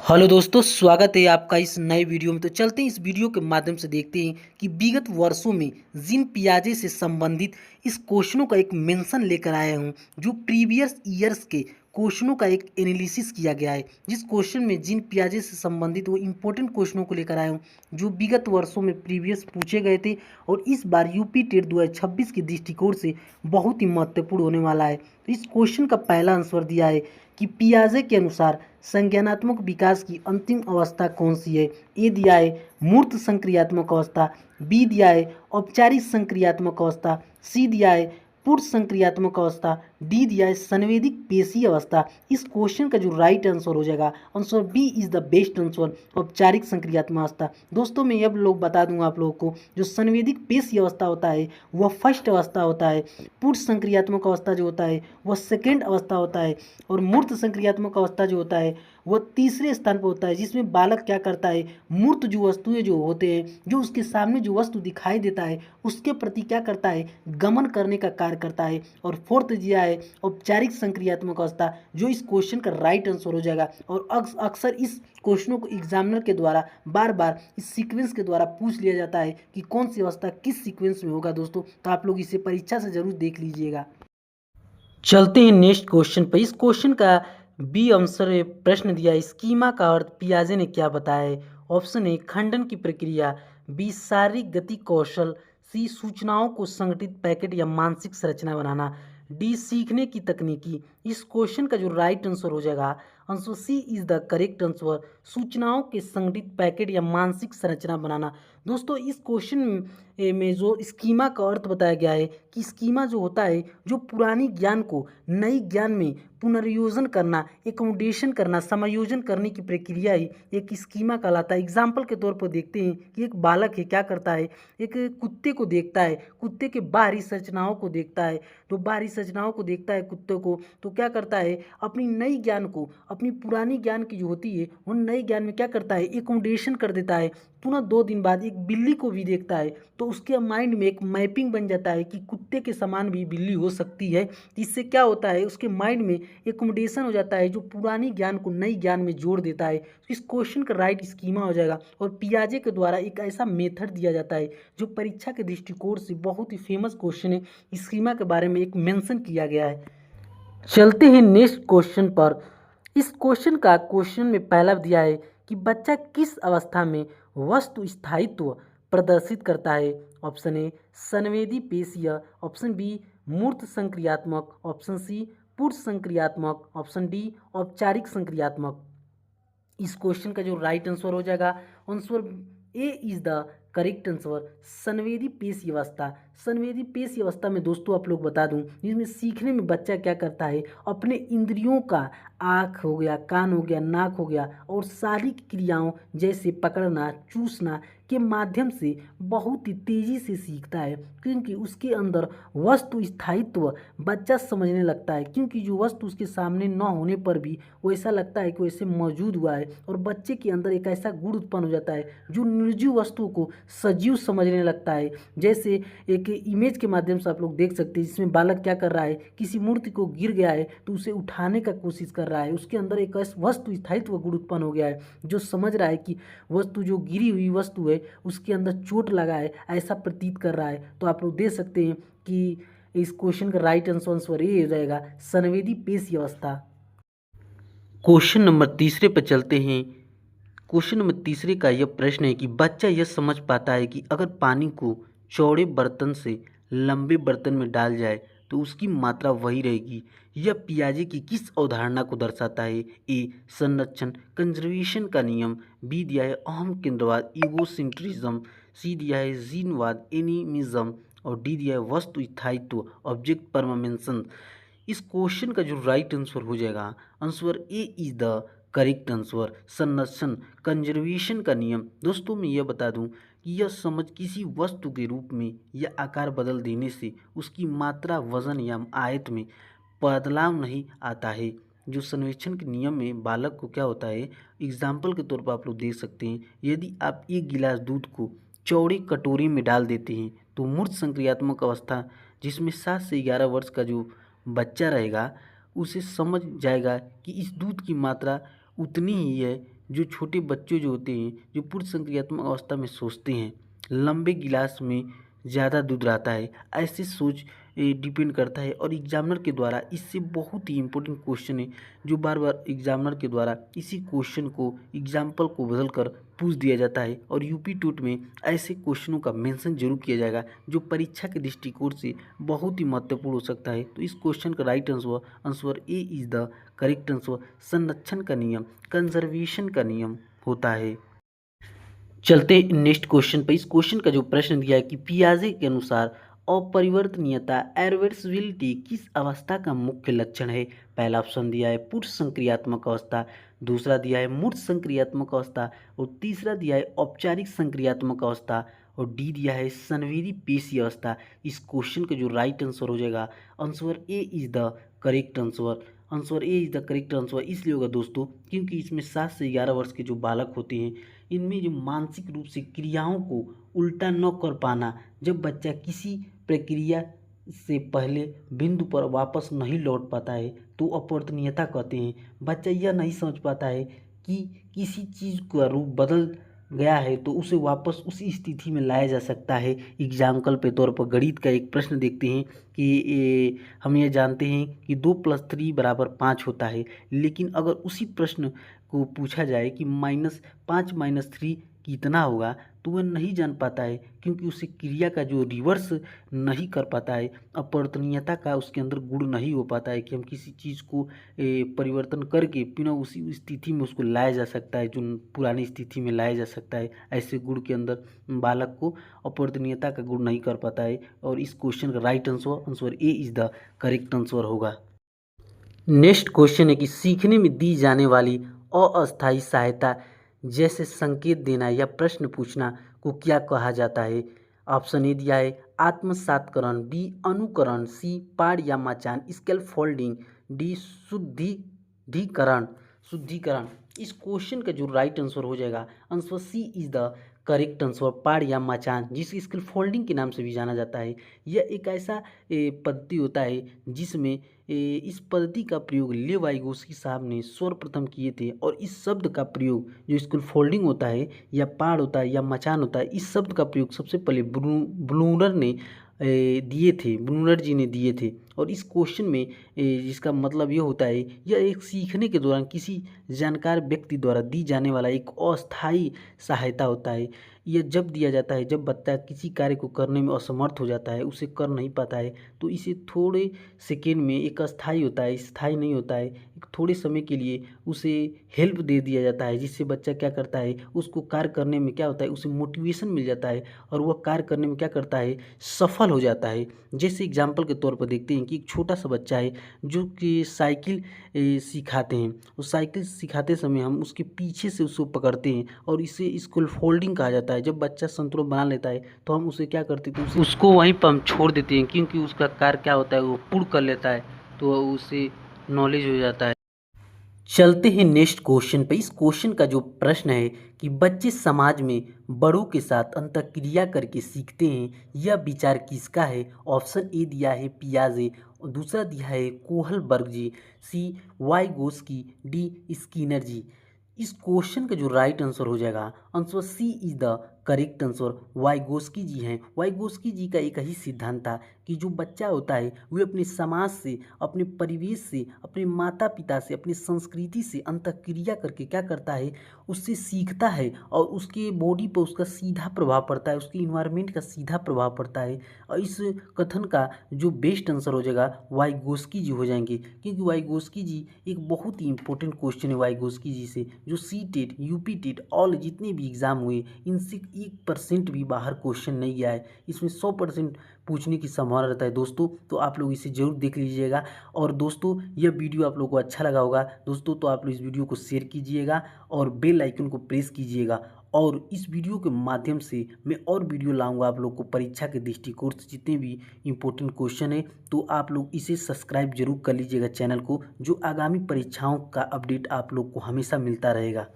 Hello दोस्तों, स्वागत है आपका इस नए वीडियो में। तो चलते हैं इस वीडियो के माध्यम से देखते हैं कि विगत वर्षों में जिन पियाजे से संबंधित इस क्वेश्चनों का एक मेंशन लेकर आया हूं, जो प्रीवियस ईयर्स के क्वेश्चनों का एक एनालिसिस किया गया है। जिस क्वेश्चन में जिन पियाजे से संबंधित वो इंपॉर्टेंट क्वेश्चनों को लेकर आया हूँ, जो विगत वर्षों में प्रीवियस पूछे गए थे और इस बार यूपी टेट 2026 के दृष्टिकोण से बहुत ही महत्वपूर्ण होने वाला है। तो इस क्वेश्चन का पहला आंसर दिया है कि पियाजे के अनुसार संज्ञानात्मक विकास की अंतिम अवस्था कौन सी है। ए दिया है मूर्त संक्रियात्मक अवस्था, बी दिया है औपचारिक संक्रियात्मक अवस्था, सी दिया है पूर्ण संक्रियात्मक अवस्था, डी दिया है संवेदिक पेशीय अवस्था। इस क्वेश्चन का जो राइट आंसर हो जाएगा, answer B is the best answer, औपचारिक संक्रियात्मक अवस्था। दोस्तों मैं अब लोग बता दूंगा आप लोगों को, जो संवेदिक पेशीय अवस्था होता है वह फर्स्ट अवस्था होता है, पूर्ण संक्रियात्मक अवस्था जो होता है वह सेकेंड अवस्था होता है, और मूर्त संक्रियात्मक अवस्था जो होता है वह तीसरे स्थान पर होता है, जिसमें बालक क्या करता है, मूर्त जो वस्तुएं जो होते हैं, जो उसके सामने जो वस्तु दिखाई देता है उसके प्रति क्या करता है, गमन करने का कार्य करता है। और फोर्थ दिया है औपचारिक संक्रियात्मक अवस्था, जो इस क्वेश्चन का राइट आंसर हो जाएगा। और अक्सर इस क्वेश्चनों को एग्जामिनर के द्वारा बार बार इस सीक्वेंस के द्वारा पूछ लिया जाता है कि कौन सी अवस्था किस सीक्वेंस में होगा। दोस्तों तो आप लोग इसे परीक्षा से जरूर देख लीजिएगा। चलते हैं नेक्स्ट क्वेश्चन पर। इस क्वेश्चन का बी आंसर प्रश्न दिया है, स्कीमा का अर्थ पियाजे ने क्या बताया है। ऑप्शन ए खंडन की प्रक्रिया, बी शारीरिक गति कौशल, सी सूचनाओं को संगठित पैकेट या मानसिक संरचना बनाना, डी सीखने की तकनीकी। इस क्वेश्चन का जो राइट आंसर हो जाएगा, answer C is the correct answer, सूचनाओं के संगठित पैकेट या मानसिक संरचना बनाना। दोस्तों इस क्वेश्चन में जो स्कीमा का अर्थ बताया गया है कि स्कीमा जो होता है, जो पुरानी ज्ञान को नई ज्ञान में पुनर्योजन करना, एकोमोडेशन करना, समायोजन करने की प्रक्रिया ही एक स्कीमा कहलाता है। एग्जाम्पल के तौर पर देखते हैं कि एक बालक है, क्या करता है, एक कुत्ते को देखता है, कुत्ते के बाहरी संरचनाओं को देखता है। तो बाहरी संरचनाओं को देखता है कुत्ते को, तो क्या करता है, अपनी नई ज्ञान को, अपनी पुरानी ज्ञान की जो होती है उन नई ज्ञान में क्या करता है, एकोमोडेशन कर देता है। तुरंत 2 दिन बाद एक बिल्ली को भी देखता है, तो उसके माइंड में एक मैपिंग बन जाता है कि कुत्ते के समान भी बिल्ली हो सकती है। इससे क्या होता है, उसके माइंड में एकोमोडेशन हो जाता है, जो पुरानी ज्ञान को नई ज्ञान में जोड़ देता है। तो इस क्वेश्चन का राइट स्कीमा हो जाएगा। और पियाजे के द्वारा एक ऐसा मेथड दिया जाता है जो परीक्षा के दृष्टिकोण से बहुत ही फेमस क्वेश्चन है, स्कीमा के बारे में एक मेंशन किया गया है। चलते हैं नेक्स्ट क्वेश्चन पर। इस क्वेश्चन में पहला दिया है कि बच्चा किस अवस्था में वस्तु स्थायित्व प्रदर्शित करता है। ऑप्शन ए संवेदी पेशीय, ऑप्शन बी मूर्त संक्रियात्मक, ऑप्शन सी पूर्ण संक्रियात्मक, ऑप्शन डी औपचारिक संक्रियात्मक। इस क्वेश्चन का जो राइट आंसर हो जाएगा, answer A is the correct answer, संवेदी पेशी अवस्था। संवेदी पेशी अवस्था में दोस्तों आप लोग बता दूं, जिसमें सीखने में बच्चा क्या करता है, अपने इंद्रियों का, आँख हो गया, कान हो गया, नाक हो गया, और शारीरिक क्रियाओं जैसे पकड़ना, चूसना के माध्यम से बहुत ही तेजी से सीखता है, क्योंकि उसके अंदर वस्तु स्थायित्व बच्चा समझने लगता है। क्योंकि जो वस्तु उसके सामने न होने पर भी वो ऐसा लगता है कि वैसे मौजूद हुआ है, और बच्चे के अंदर एक ऐसा गुण उत्पन्न हो जाता है जो निर्जीव वस्तु को सजीव समझने लगता है। जैसे एक इमेज के माध्यम से आप लोग देख सकते हैं, जिसमें बालक क्या कर रहा है, किसी मूर्ति को गिर गया है तो उसे उठाने का कोशिश कर रहा है, उसके अंदर एक वस्तु स्थायित्व गुण उत्पन्न हो गया है, जो समझ रहा है कि वस्तु जो गिरी हुई वस्तु है उसके अंदर चोट लगा है, ऐसा प्रतीत कर रहा है। तो आप लोग देख सकते हैं कि इस क्वेश्चन का राइट आंसर ये हो जाएगा, संवेदी पेशी अवस्था। क्वेश्चन नंबर तीसरे पर चलते हैं। क्वेश्चन नंबर तीसरे का यह प्रश्न है कि बच्चा यह समझ पाता है कि अगर पानी को चौड़े बर्तन से लंबे बर्तन में डाल जाए तो उसकी मात्रा वही रहेगी। यह पियाजे की किस अवधारणा को दर्शाता है। ए संरक्षण कंजर्वेशन का नियम, बी दिया है अहम केंद्रवाद ईगोसेंट्रिज्म, सी दिया है जीनवाद एनिमिज्म, और डी दिया है वस्तु स्थायित्व ऑब्जेक्ट परमानेंस। इस क्वेश्चन का जो राइट आंसर हो जाएगा, answer A is the correct answer, संरक्षण कंजर्वेशन का नियम। दोस्तों मैं यह बता दूं कि यह समझ किसी वस्तु के रूप में या आकार बदल देने से उसकी मात्रा, वजन या आयत में बदलाव नहीं आता है। जो सर्वेक्षण के नियम में बालक को क्या होता है, एग्जाम्पल के तौर पर आप लोग देख सकते हैं, यदि आप 1 गिलास दूध को चौड़ी कटोरी में डाल देते हैं तो मूर्त संक्रियात्मक अवस्था, जिसमें 7 से 11 वर्ष का जो बच्चा रहेगा, उसे समझ जाएगा कि इस दूध की मात्रा उतनी ही है जो छोटे बच्चे जो होते हैं, जो पूर्ण संक्रियात्मक अवस्था में सोचते हैं, लंबे गिलास में ज़्यादा दूध रहता है, ऐसे सोच डिपेंड करता है। और एग्जामिनर के द्वारा इससे बहुत ही इंपॉर्टेंट क्वेश्चन है, जो बार बार एग्जामिनर के द्वारा इसी क्वेश्चन को एग्जाम्पल को बदल कर पूछ दिया जाता है। और यूपी टूट में ऐसे क्वेश्चनों का मेंशन जरूर किया जाएगा जो परीक्षा के दृष्टिकोण से बहुत ही महत्वपूर्ण हो सकता है। तो इस क्वेश्चन का right answer A is the correct answer संरक्षण का नियम, कंजर्वेशन का नियम होता है। चलते नेक्स्ट क्वेश्चन पर। इस क्वेश्चन का जो प्रश्न दिया है कि पियाजे के अनुसार अपरिवर्तनीयता इरिवर्सिबिलिटी किस अवस्था का मुख्य लक्षण है। पहला ऑप्शन दिया है पूर्ण संक्रियात्मक अवस्था, दूसरा दिया है मूर्त संक्रियात्मक अवस्था, और तीसरा दिया है औपचारिक संक्रियात्मक अवस्था, और डी दिया है संवेदी पेशी अवस्था। इस क्वेश्चन का जो राइट आंसर हो जाएगा answer A is the correct answer. Answer A is the correct answer इसलिए होगा दोस्तों क्योंकि इसमें 7 से 11 वर्ष के जो बालक होते हैं, इनमें जो मानसिक रूप से क्रियाओं को उल्टा न कर पाना, जब बच्चा किसी प्रक्रिया से पहले बिंदु पर वापस नहीं लौट पाता है तो अपरिवर्तनीयता कहते हैं। बच्चा यह नहीं समझ पाता है कि किसी चीज़ का रूप बदल गया है तो उसे वापस उसी स्थिति में लाया जा सकता है। एग्जाम्पल के तौर पर गणित का एक प्रश्न देखते हैं कि हम ये जानते हैं कि 2+3 = 5 होता है, लेकिन अगर उसी प्रश्न को पूछा जाए कि -5 - 3 कितना होगा तो वह नहीं जान पाता है क्योंकि उसे क्रिया का जो रिवर्स नहीं कर पाता है, अपरिवर्तनीयता का उसके अंदर गुण नहीं हो पाता है कि हम किसी चीज़ को परिवर्तन करके पुनः उसी स्थिति में उसको लाया जा सकता है, जो पुरानी स्थिति में लाया जा सकता है। ऐसे गुण के अंदर बालक को अपरिवर्तनीयता का गुण नहीं कर पाता है। और इस क्वेश्चन का right answer A is the correct answer होगा। नेक्स्ट क्वेश्चन है कि सीखने में दी जाने वाली अस्थायी सहायता जैसे संकेत देना या प्रश्न पूछना को क्या कहा जाता है। ऑप्शन ए दिया है आत्मसातकरण, बी अनुकरण, सी पाठ या मचान, स्कैफोल्डिंग, डी शुद्धिकरण। इस क्वेश्चन का जो राइट आंसर हो जाएगा answer C is the correct answer, पाठ या मचान, जिसे स्कैफोल्डिंग के नाम से भी जाना जाता है। यह एक ऐसा पद्धति होता है जिसमें इस पद्धति का प्रयोग लेव वाइगोस्की साहब ने सर्वप्रथम किए थे। और इस शब्द का प्रयोग जो स्कैफोल्डिंग होता है या पाड़ होता है या मचान होता है, इस शब्द का प्रयोग सबसे पहले ब्रूनर जी ने दिए थे। और इस क्वेश्चन में जिसका मतलब ये होता है, यह एक सीखने के दौरान किसी जानकार व्यक्ति द्वारा दी जाने वाला एक अस्थायी सहायता होता है। यह जब दिया जाता है जब बच्चा किसी कार्य को करने में असमर्थ हो जाता है, उसे कर नहीं पाता है, तो इसे थोड़े सेकेंड में एक अस्थायी होता है, स्थायी नहीं होता है, एक थोड़े समय के लिए उसे हेल्प दे दिया जाता है, जिससे बच्चा क्या करता है, उसको कार्य करने में क्या होता है, उसे मोटिवेशन मिल जाता है और वह कार्य करने में क्या करता है, सफल हो जाता है। जैसे एग्जाम्पल के तौर पर देखते हैं कि एक छोटा सा बच्चा है जो कि साइकिल सिखाते हैं। उस साइकिल सिखाते समय हम उसके पीछे से उसको पकड़ते हैं और इसे स्कैफोल्डिंग कहा जाता है। जब बच्चा संतुलन बना लेता है तो हम उसे क्या करते थे, उसको वहीं पर हम छोड़ देते हैं, क्योंकि उसका कार्य क्या होता है, वो पूर्ण कर लेता है, तो उसे नॉलेज हो जाता है। चलते हैं नेक्स्ट क्वेश्चन पे। इस क्वेश्चन का जो प्रश्न है कि बच्चे समाज में बड़ों के साथ अंतःक्रिया करके सीखते हैं, यह विचार किसका है। ऑप्शन ए दिया है पियाजे, और दूसरा दिया है Kohlberg ji, C Vygotsky, D Skinner ji. इस क्वेश्चन का जो राइट आंसर हो जाएगा answer C is the correct answer, Vygotsky ji हैं। वाइगोस्की जी का एक ही सिद्धांत था कि जो बच्चा होता है वह अपने समाज से, अपने परिवेश से, अपने माता पिता से, अपनी संस्कृति से अंतःक्रिया करके क्या करता है, उससे सीखता है और उसके बॉडी पर उसका सीधा प्रभाव पड़ता है, उसके इन्वायरमेंट का सीधा प्रभाव पड़ता है। और इस कथन का जो बेस्ट आंसर हो जाएगा वाइगोस्की जी हो जाएंगे, क्योंकि वाइगोस्की जी एक बहुत ही इंपॉर्टेंट क्वेश्चन है वाइगोस्की जी से, जो C TET, UP TET all जितने भी एग्जाम हुए इनसे 1% भी बाहर क्वेश्चन नहीं गया है। इसमें 100% पूछने की संभावना रहता है दोस्तों, तो आप लोग इसे जरूर देख लीजिएगा। और दोस्तों यह वीडियो आप लोगों को अच्छा लगा होगा दोस्तों, तो आप लोग इस वीडियो को शेयर कीजिएगा और बेल आइकन को प्रेस कीजिएगा। और इस वीडियो के माध्यम से मैं और वीडियो लाऊंगा आप लोग को परीक्षा के दृष्टिकोण से जितने भी इंपॉर्टेंट क्वेश्चन है, तो आप लोग इसे सब्सक्राइब जरूर कर लीजिएगा चैनल को, जो आगामी परीक्षाओं का अपडेट आप लोग को हमेशा मिलता रहेगा।